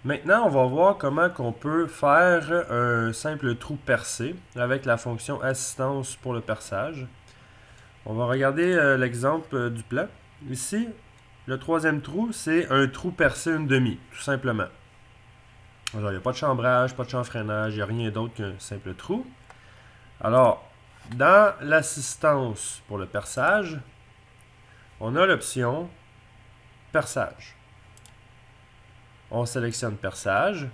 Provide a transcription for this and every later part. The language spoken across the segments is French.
Maintenant, on va voir comment qu'on peut faire un simple trou percé avec la fonction assistance pour le perçage. On va regarder l'exemple du plan. Ici, le troisième trou, c'est un trou percé une demi, tout simplement. Alors, il n'y a pas de chambrage, pas de chanfreinage, il n'y a rien d'autre qu'un simple trou. Alors, dans l'assistance pour le perçage, on a l'option perçage. On sélectionne perçage.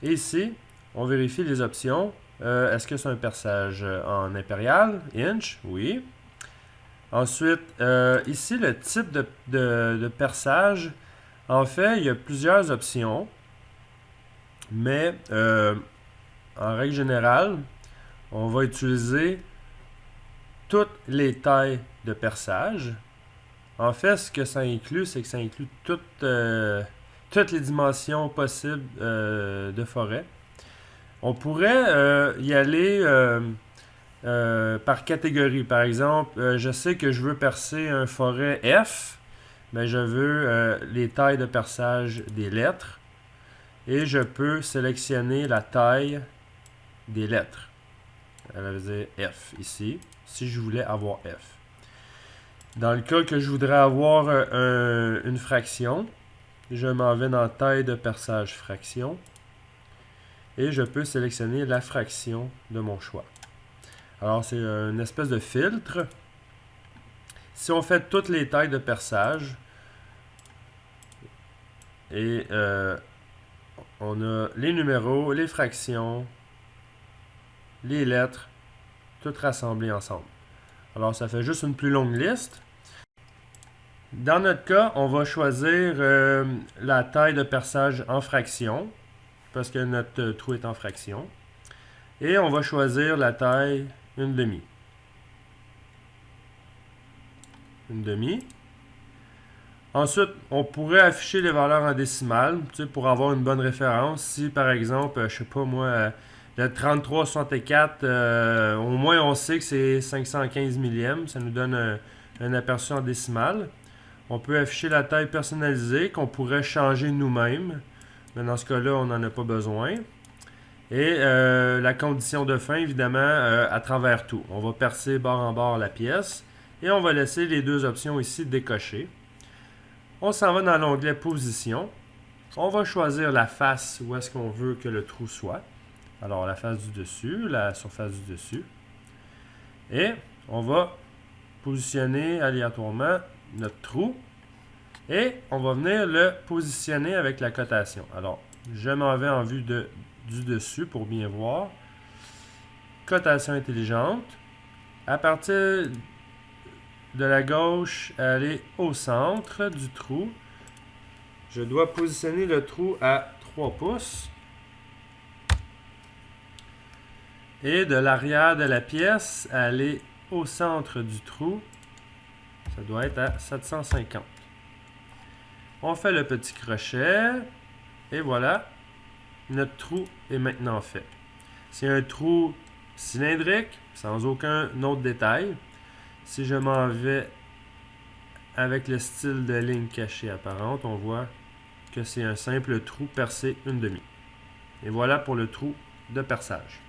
Et ici, on vérifie les options. Est-ce que c'est un perçage en impérial? Inch? Oui. Ensuite, ici, le type de perçage. En fait, il y a plusieurs options. Mais, en règle générale, on va utiliser toutes les tailles de perçage. En fait, ce que ça inclut, c'est que ça inclut toutes les dimensions possibles de forêt. On pourrait y aller par catégorie. Par exemple, je sais que je veux percer un forêt F, mais je veux les tailles de perçage des lettres. Et je peux sélectionner la taille des lettres. Elle va dire F ici, si je voulais avoir F. Dans le cas que je voudrais avoir une fraction, je m'en vais dans taille de perçage fraction et je peux sélectionner la fraction de mon choix. Alors, c'est une espèce de filtre. Si on fait toutes les tailles de perçage et on a les numéros, les fractions, les lettres, toutes rassemblées ensemble. Alors, ça fait juste une plus longue liste. Dans notre cas, on va choisir la taille de perçage en fraction, parce que notre trou est en fraction. Et on va choisir la taille une demi. Une demi. Ensuite, on pourrait afficher les valeurs en décimales, pour avoir une bonne référence. Si, par exemple, je sais pas moi, le 3364, au moins on sait que c'est 515 millièmes. Ça nous donne un aperçu en décimales. On peut afficher la taille personnalisée qu'on pourrait changer nous-mêmes. Mais dans ce cas-là, on n'en a pas besoin. Et la condition de fin, évidemment, à travers tout. On va percer bord en bord la pièce. Et on va laisser les deux options ici décochées. On s'en va dans l'onglet Position. On va choisir la face où est-ce qu'on veut que le trou soit. Alors, la face du dessus, la surface du dessus. Et on va positionner aléatoirement notre trou. Et on va venir le positionner avec la cotation. Alors, je m'en vais en vue du dessus pour bien voir. Cotation intelligente. À partir de la gauche, aller au centre du trou. Je dois positionner le trou à 3 pouces. Et de l'arrière de la pièce, aller au centre du trou. Ça doit être à 750. On fait le petit crochet. Et voilà. Notre trou est maintenant fait. C'est un trou cylindrique, sans aucun autre détail. Si je m'en vais avec le style de ligne cachée apparente, on voit que c'est un simple trou percé une demi. Et voilà pour le trou de perçage.